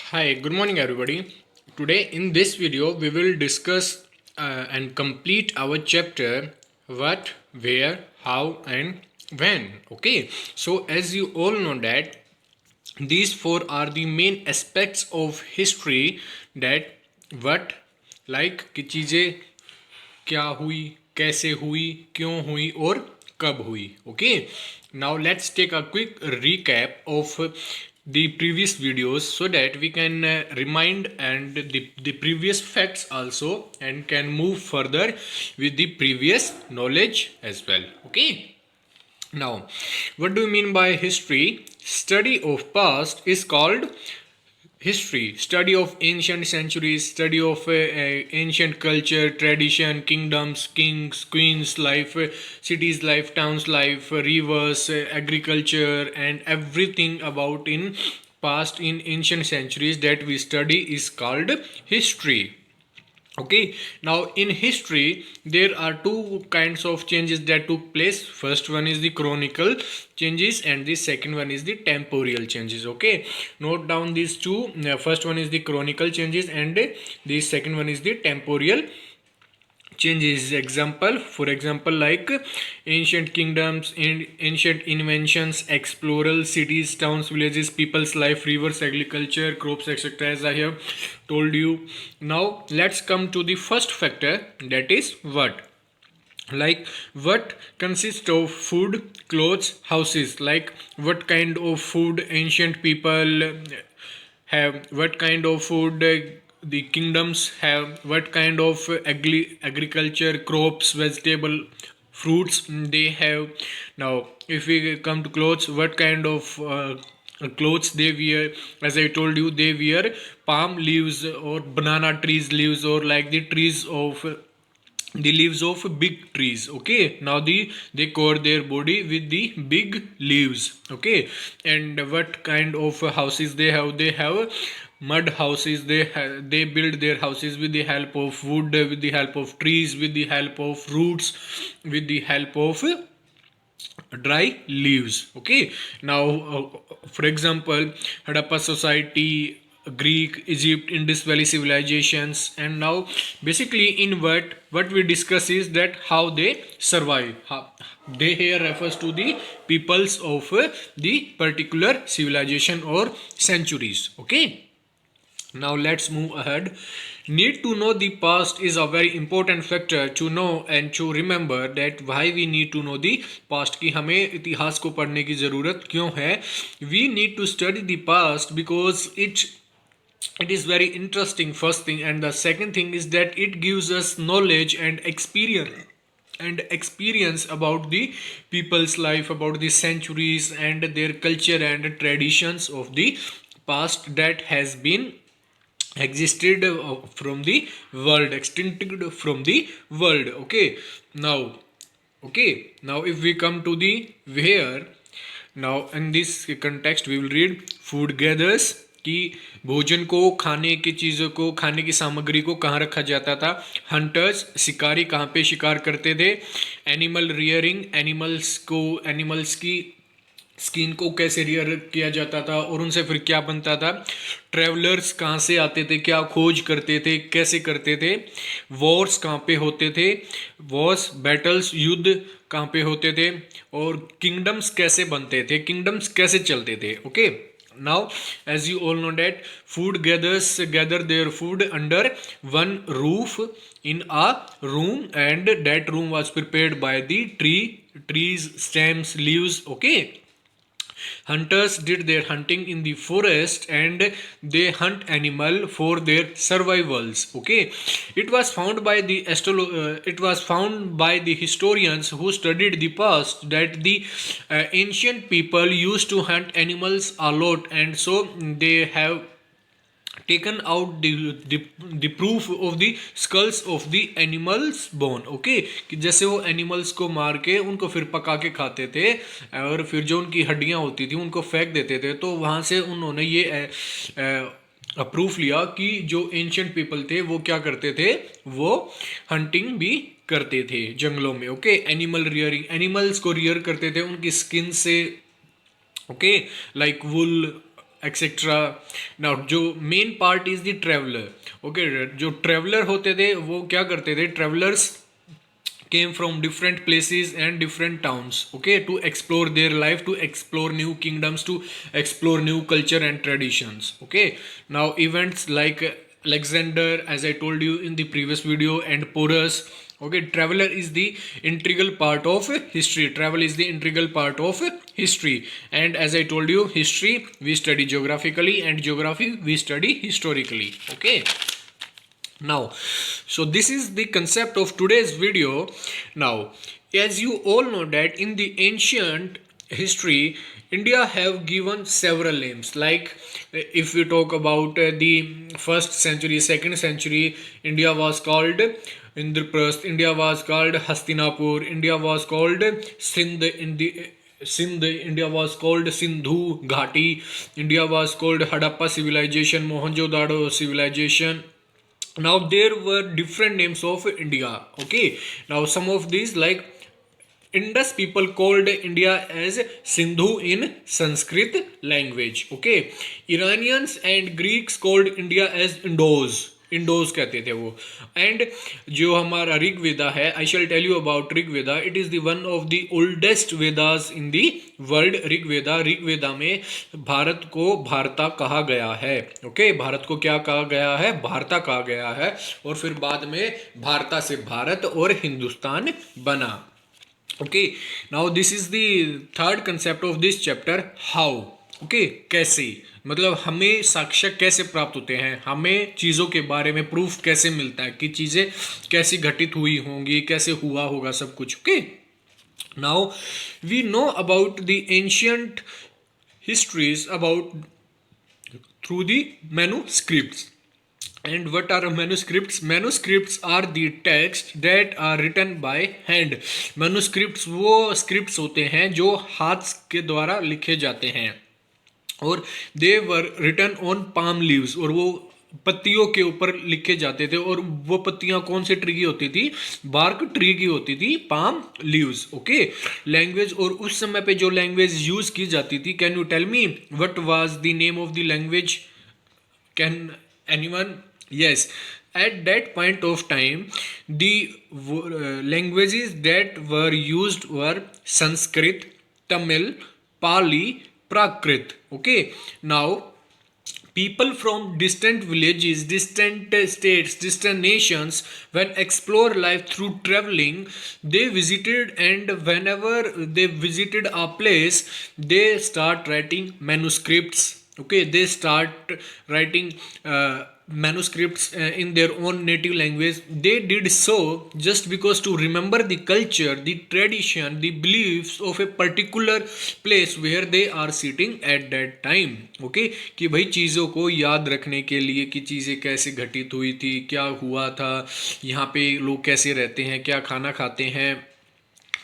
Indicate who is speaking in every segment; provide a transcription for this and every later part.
Speaker 1: Hi, good morning, everybody. Today, in this video, we will discuss and complete our chapter what, where, how, and when. Okay, so as you all know, that these four are the main aspects of history that what like कि चीज़ें क्या हुई कैसे हुई क्यों हुई और कब हुई okay now let's take a quick recap of the previous videos so that we can remind and the previous facts also and can move further with the previous knowledge as well okay now what do you mean by history study of past is called history study of ancient centuries study of ancient culture tradition kingdoms kings queens life cities life towns life rivers agriculture and everything about in past in ancient centuries that we study is called history. Okay, now in history there are two kinds of changes that took place. First one is the chronicle changes and the second one is the temporal changes. Okay, note down these two. First one is the chronicle changes and the second one is the temporal changes. Example, for example, like ancient kingdoms and ancient inventions, explorers, cities, towns, villages, people's life, rivers, agriculture, crops, etc. As I have told you. Now let's come to the first factor, that is what. Like what consists of food, clothes, houses. Like what kind of food ancient people have, what kind of food the kingdoms have, what kind of agriculture, crops, vegetable, fruits they have. Now if we come to clothes, what kind of clothes they wear. As I told you, they wear palm leaves or banana trees leaves or like the trees of the leaves of big trees. Okay, now they cover their body with the big leaves. Okay, and what kind of houses they have mud houses. They build their houses with the help of wood, with the help of trees, with the help of roots, with the help of dry leaves. Okay, now for example, Harappa society, Greek, Egypt, Indus Valley civilizations. And now basically in what we discuss is that how they survive. They here refers to the peoples of the particular civilization or centuries. Okay, now let's move ahead. Need to know the past is a very important factor to know and to remember that why we need to know the past कि हमें इतिहास को पढ़ने की ज़रूरत क्यों है. We need to study the past because it is very interesting, first thing, and the second thing is that it gives us knowledge and experience about the people's life, about the centuries and their culture and traditions of the past that has been existed from the world, extincted from the world. Okay, now if we come to the where, now in this context we will read food gathers कि भोजन को, खाने की चीज़ों को, खाने की सामग्री को कहाँ रखा जाता था. हंटर्स, शिकारी कहाँ पे शिकार करते थे. एनिमल रियरिंग, एनिमल्स की स्किन को कैसे रियर किया जाता था और उनसे फिर क्या बनता था. ट्रेवलर्स कहाँ से आते थे, क्या खोज करते थे, कैसे करते थे. वॉर्स कहाँ पे होते थे, वॉर्स बैटल्स युद्ध कहाँ पे होते थे. और किंगडम्स कैसे बनते थे, किंगडम्स कैसे चलते थे. Okay, now as you all know that food gather their food under one roof in a room, and that room was prepared by the trees, stems, leaves. Okay, hunters did their hunting in the forest and they hunt animal for their survivals. Okay, it was found by the it was found by the historians who studied the past that the ancient people used to hunt animals a lot, and so they have taken out the proof of the skulls of the animals bone. Okay, कि जैसे वो animals को मार के उनको फिर पका के खाते थे और फिर जो उनकी हड्डियां होती थी उनको फेंक देते थे, तो वहाँ से उन्होंने ये प्रूफ लिया कि जो एंशियंट पीपल थे वो क्या करते थे, वो हंटिंग भी करते थे जंगलों में. ओके, एनिमल रियरिंग, एनिमल्स को रियर करते थे उनकी स्किन से. ओके, लाइक वुल, एक्सेट्रा. नाउ जो main part is the traveller. Okay, जो ट्रेवलर होते थे वो क्या करते थे? Travellers came from different places and different towns, okay, to explore their life, to explore new kingdoms, to explore new culture and traditions. Okay, now events like Alexander, as I told you in the previous video, and Porus. Okay, traveler is the integral part of history. Travel is the integral part of history, and as I told you, history we study geographically, and geography we study historically. Okay, now, so this is the concept of today's video. Now, as you all know that in the ancient history, India have given several names. Like if we talk about the first century, second century, India was called Indraprasth, India was called Hastinapur, India was called Sindh in the Sindh, India was called Sindhu Ghati, India was called Harappa civilization, Mohenjo-daro civilization. Now there were different names of India. Okay, now some of these, like Indus people called India as Sindhu in Sanskrit language. Okay, Iranians and Greeks called India as Indos. Indos कहते थे वो. And जो हमारा ऋग वेदा है, I shall tell you about Rig Veda. It is the one of the oldest Vedas in the world. Rig Veda में भारत को भारता कहा गया है. ओके, भारत को क्या कहा गया है? भारता कहा गया है. और फिर बाद में भारता से भारत और हिंदुस्तान बना. Okay, now this is the third concept of this chapter, how. Okay, कैसे, मतलब हमें साक्ष्य कैसे प्राप्त होते हैं, हमें चीज़ों के बारे में प्रूफ कैसे मिलता है कि चीज़ें कैसी घटित हुई होंगी, कैसे हुआ होगा सब कुछ. Okay, now we know about the ancient histories about through the manuscripts. And what are manuscripts? Manuscripts are the text that are written by hand. Manuscripts वो scripts होते हैं जो हाथ के द्वारा लिखे जाते हैं. और they were written on palm leaves, और वो पत्तियों के ऊपर लिखे जाते थे. और वो पत्तियां कौन से ट्री की होती थी? बार्क ट्री की होती थी, पाम लीव्स. ओके, लैंग्वेज, और उस समय पे जो लैंग्वेज यूज की जाती थी, can you tell me what was the name of the language? Can anyone? Yes, at that point of time, the languages that were used were Sanskrit, Tamil, Pali, Prakrit. Okay, now people from distant villages, distant states, distant nations, when explore life through traveling, they visited, and whenever they visited a place, they start writing manuscripts. Okay, they start writing manuscripts in their own native language. They did so just because to remember the culture, the tradition, the beliefs of a particular place where they are sitting at that time. Okay, कि भाई चीज़ों को याद रखने के लिए कि चीज़ें कैसे घटित हुई थी, क्या हुआ था, यहाँ पे लोग कैसे रहते हैं, क्या खाना खाते हैं,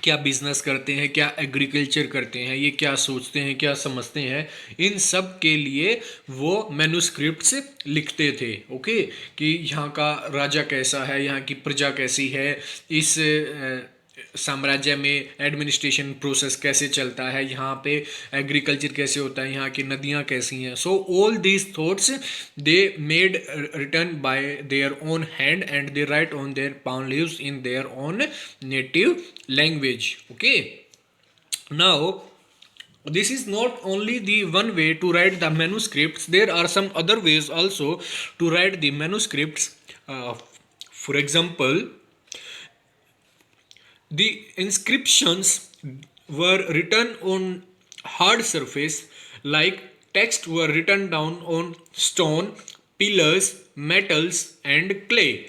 Speaker 1: क्या बिजनेस करते हैं, क्या एग्रीकल्चर करते हैं, ये क्या सोचते हैं, क्या समझते हैं. इन सब के लिए वो मैन्युस्क्रिप्ट्स लिखते थे. ओके, कि यहाँ का राजा कैसा है, यहाँ की प्रजा कैसी है, इस साम्राज्य में एडमिनिस्ट्रेशन प्रोसेस कैसे चलता है, यहाँ पे एग्रीकल्चर कैसे होता है, यहाँ की नदियाँ कैसी हैं. So all these thoughts they made written by their own hand, and they write on their palm leaves in their own native language. Okay, now this is not only the one way to write the manuscripts. There are some other ways also to write the manuscripts. For example, the inscriptions were written on hard surface, like text were written down on stone, pillars, metals and clay.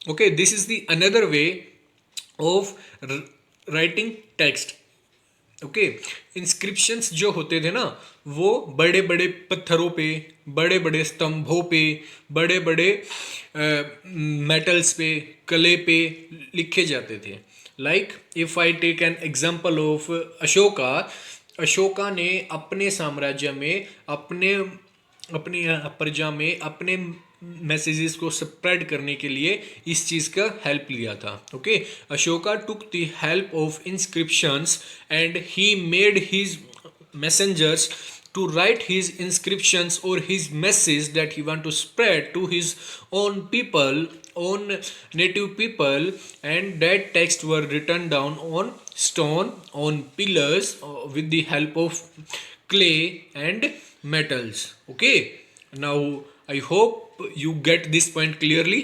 Speaker 1: Okay, this is the another way of writing text. Okay, inscriptions जो होते थे ना, वो बड़े बड़े पत्थरों पे, बड़े बड़े स्तंभों पे, बड़े बड़े मेटल्स पे, कले पे लिखे जाते थे. Like if I take an example of Ashoka. Ashoka ने अपने साम्राज्य में, अपनी प्रजा में अपने मैसेजेस को स्प्रेड करने के लिए इस चीज़ का हेल्प लिया था. Okay, Ashoka took the help of inscriptions and he made his messengers to write his inscriptions or his message that he want to spread to his own people, own native people, and that text were written down on stone, on pillars, with the help of clay and metals. Okay, now I hope you get this point clearly.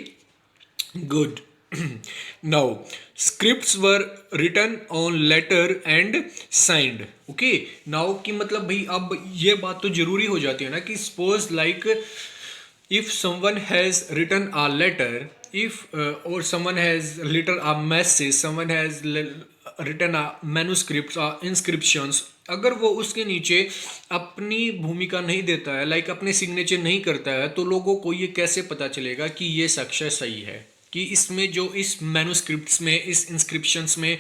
Speaker 1: Good. Now, scripts were written on letter and signed. Okay. Now कि मतलब भाई अब ये बात तो जरूरी हो जाती है ना कि suppose like if someone has written a letter, if or someone has written a message, someone has written a manuscripts or inscriptions, अगर वो उसके नीचे अपनी भूमिका नहीं देता है, लाइक अपने सिग्नेचर नहीं करता है, तो लोगों को ये कैसे पता चलेगा कि ये साक्ष्य सही है, कि इसमें जो इस मैन्युस्क्रिप्ट्स में, इस इंस्क्रिप्शंस में,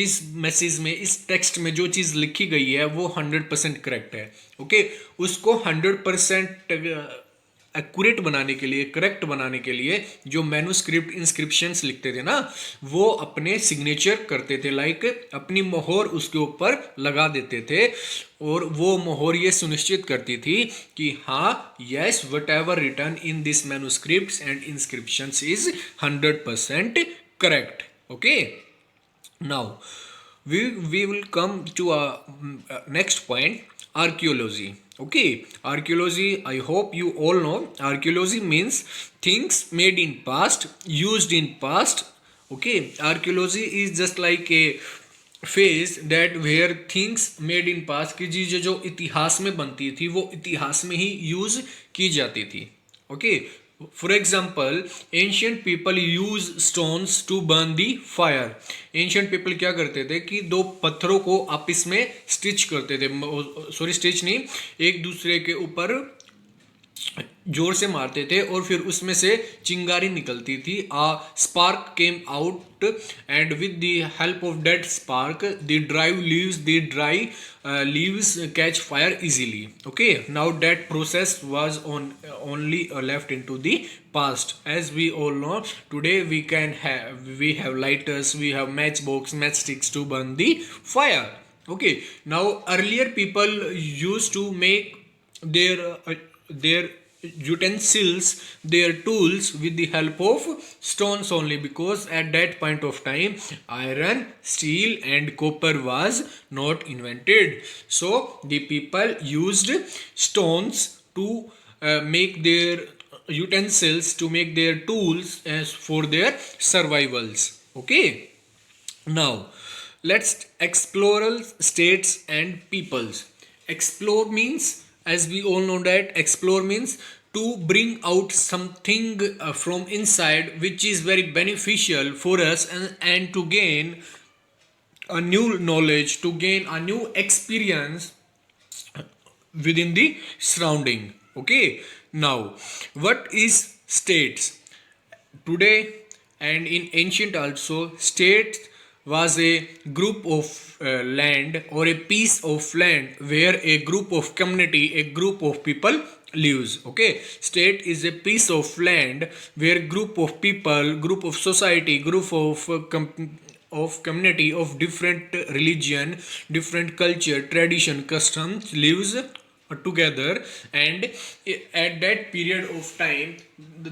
Speaker 1: इस मैसेज में, इस टेक्स्ट में जो चीज़ लिखी गई है वो 100% करेक्ट है. ओके, उसको 100% एक्यूरेट बनाने के लिए, करेक्ट बनाने के लिए जो मैन्युस्क्रिप्ट इंस्क्रिप्शंस लिखते थे ना, वो अपने सिग्नेचर करते थे, लाइक अपनी मोहर उसके ऊपर लगा देते थे, और वो मोहर ये सुनिश्चित करती थी कि हाँ, yes, whatever written in this manuscripts and inscriptions is 100% correct. Okay, now we will come to a next point, archaeology. Okay, archaeology, I hope you all know, archaeology means things made in past, used in past. Okay, archaeology is just like a phase that where things made in past की चीज़ें जो इतिहास में बनती थी वो इतिहास में ही यूज की जाती थी. Okay, for example, ancient people use stones to burn the fire. Ancient people क्या करते थे कि दो पत्थरों को आपस में स्टिच करते थे, सॉरी स्टिच नहीं, एक दूसरे के ऊपर जोर से मारते थे और फिर उसमें से चिंगारी निकलती थी. Spark came out and with the help of that spark the dry leaves catch fire easily. Okay, now that process was only left into the past. As we all know, today we have lighters, we have matchsticks to burn the fire. Okay, now earlier people used to make their utensils, their tools with the help of stones only, because at that point of time iron, steel and copper was not invented. So the people used stones to make their utensils, to make their tools as for their survivals. Okay, now let's explore states and peoples. Explore means, as we all know that explore means to bring out something from inside which is very beneficial for us, and to gain a new knowledge, to gain a new experience within the surrounding. Okay, now what is states? Today and in ancient also, states was a group of land or a piece of land where a group of community, a group of people lives. Okay, state is a piece of land where group of people, group of society, group of community of different religion, different culture, tradition, customs lives together, and at that period of time the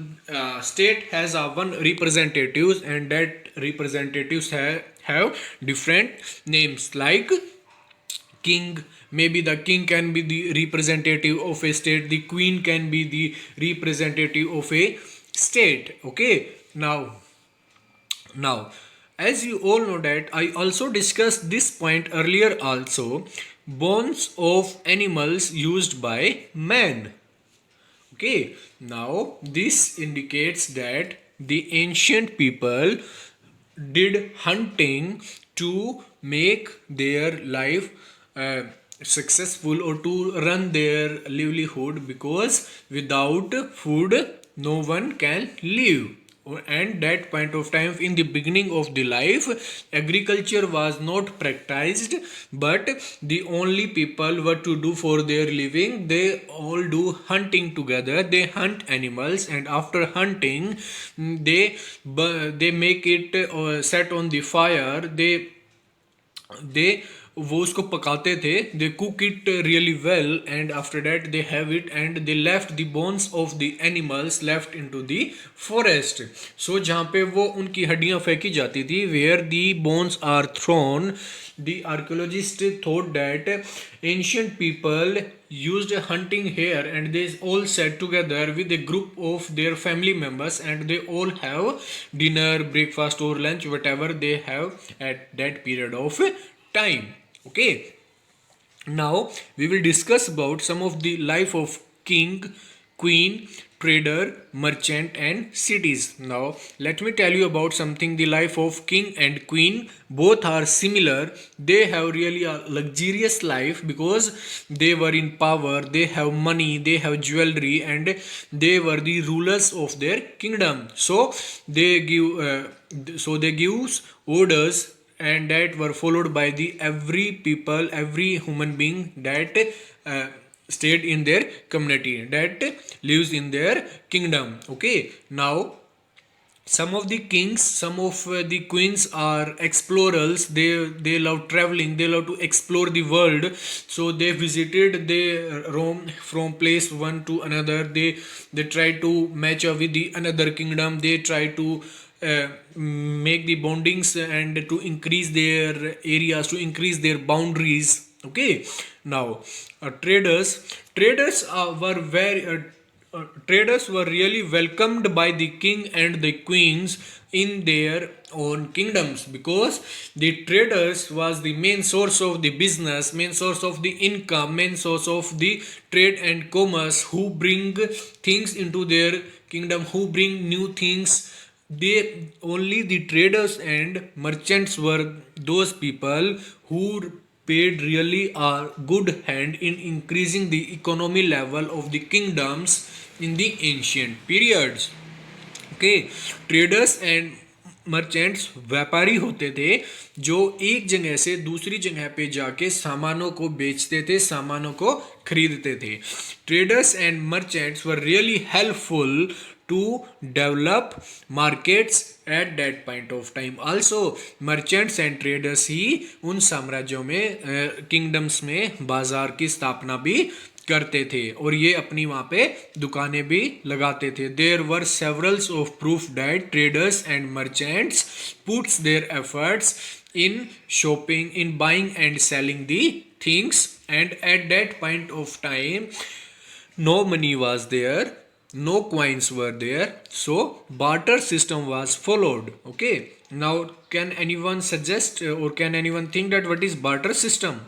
Speaker 1: state has one representatives, and that representatives have different names, like king. Maybe the king can be the representative of a state, the queen can be the representative of a state. Okay, now as you all know that I also discussed this point earlier also, bones of animals used by man. Okay, now this indicates that the ancient people did hunting to make their life successful, or to run their livelihood, because without food no one can live. And that point of time, in the beginning of the life, agriculture was not practiced, but the only people what to do for their living, they all do hunting together. They hunt animals, and after hunting they make it set on the fire. They वो उसको पकाते थे, they cook it really well and after that they have it and they left the bones of the animals left into the forest. So जहाँ पे वो उनकी हड्डियाँ फेंकी जाती थी, where the bones are thrown, the archaeologists thought that ancient people used hunting here and they all sat together with a group of their family members and they all have dinner, breakfast or lunch, whatever they have at that period of time. Okay, now we will discuss about some of the life of king, queen, trader, merchant and cities. Now let me tell you about something, the life of king and queen. Both are similar, they have really a luxurious life because they were in power, they have money, they have jewelry and they were the rulers of their kingdom. So they gives orders and that were followed by the every people, every human being that stayed in their community, that lives in their kingdom. Okay, now some of the kings, some of the queens are explorers, they love traveling, they love to explore the world. So they visited, they roam from place one to another, they try to match up with the another kingdom, they try to make the bondings and to increase their areas, to increase their boundaries. Okay, now traders were really welcomed by the king and the queens in their own kingdoms because the traders was the main source of the business, main source of the income, main source of the trade and commerce, who bring things into their kingdom, who bring new things. They only the traders and merchants were those people who paid really a good hand in increasing the economy level of the kingdoms in the ancient periods. Okay, traders and merchants व्यापारी होते थे जो एक जगह से दूसरी जगह पे जाके सामानों को बेचते थे, सामानों को खरीदते थे. Traders and merchants were really helpful to develop markets at that point of time. Also merchants and traders ही उन साम्राज्यों में किंगडम्स में बाजार की स्थापना भी करते थे और ये अपनी वहाँ पे दुकानें भी लगाते थे. There were several of proof that traders and merchants puts their efforts in shopping, in buying and selling the things, and at that point of time no money was there, no coins were there, so barter system was followed. Okay, now can anyone suggest or can anyone think that what is barter system?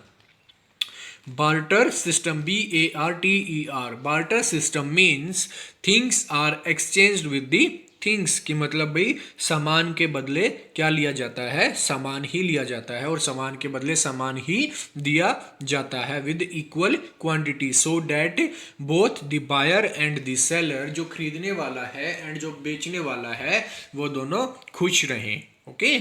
Speaker 1: Barter system, BARTER, barter system means things are exchanged with the things की मतलब भाई सामान के बदले क्या लिया जाता है, सामान ही लिया जाता है और सामान के बदले सामान ही दिया जाता है with equal quantity, so that both the buyer and the seller, जो खरीदने वाला है एंड जो बेचने वाला है, वो दोनों खुश रहें. Okay,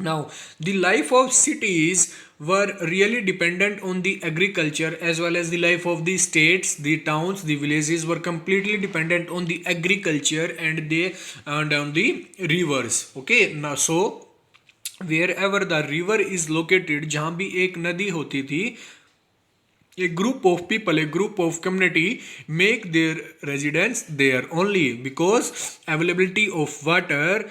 Speaker 1: now the life of cities were really dependent on the agriculture as well as the life of the states, the towns, the villages were completely dependent on the agriculture and they on the rivers. Okay, now so wherever the river is located, जहाँ भी एक नदी होती थी, a group of people, a group of community make their residence there only because availability of water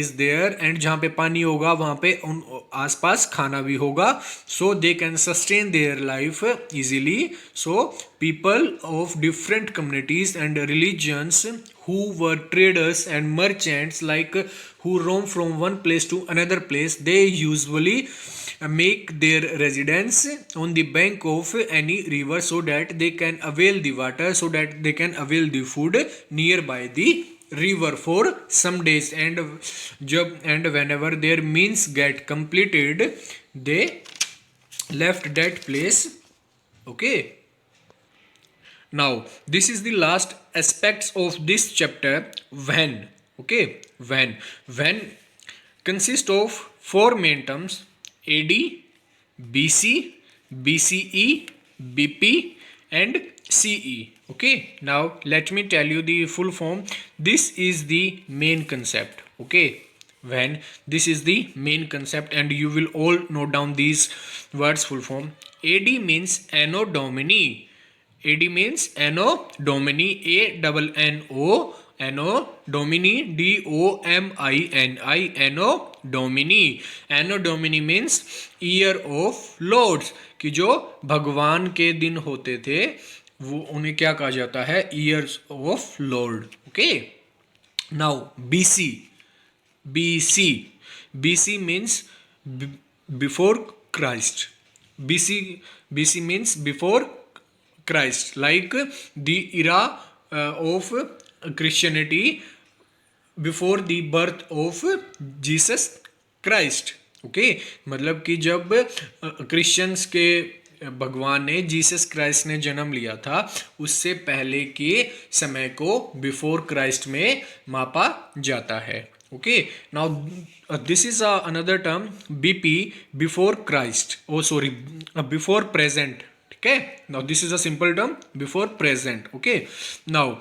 Speaker 1: is there and जहाँ पे पानी होगा वहाँ पे उन आसपास खाना भी होगा, so they can sustain their life easily. So people of different communities and religions who were traders and merchants, like who roam from one place to another place, they usually make their residence on the bank of any river so that they can avail the water, so that they can avail the food nearby the river for some days, and whenever their means get completed they left that place. Okay, now this is the last aspects of this chapter, when. Okay, when consists of four main terms: AD, BC, BCE, BP and CE. Okay, now let me tell you the full form. This is the main concept. Okay, when. This is the main concept, and you will all note down these words full form. AD means Anno Domini. AD means Anno Domini, ANNO, Anno Domini, DOMINI, Anno Domini. Anno Domini means year of lords, कि जो भगवान के दिन होते थे वो उन्हें क्या कहा जाता है, years of Lord. Okay, now BC. BC. BC means before Christ. BC means before Christ, like the era of Christianity before the birth of Jesus Christ. Okay, मतलब कि जब क्रिश्चियंस के भगवान ने, जीसस क्राइस्ट ने जन्म लिया था, उससे पहले के समय को बिफोर क्राइस्ट में मापा जाता है. Okay, now this is another term BP, before Christ, oh sorry, before present. ठीक है, now this is a simple term, before present. Okay, now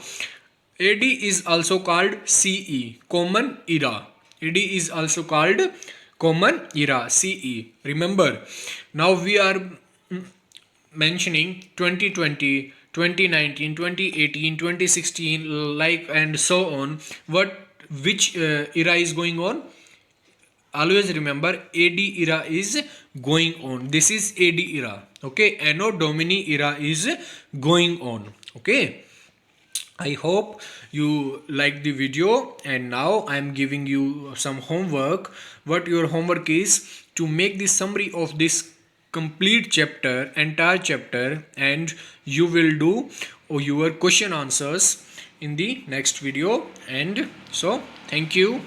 Speaker 1: AD is also called CE, common era. AD is also called common era, CE. Remember, now we are mentioning 2020, 2019, 2018, 2016, like and so on. Which era is going on? Always remember, AD era is going on. This is AD era. Okay, Anno Domini era is going on. Okay, I hope you like the video, and now I am giving you some homework. What your homework is to make the summary of this complete chapter, entire chapter, and you will do your question answers in the next video. And so thank you.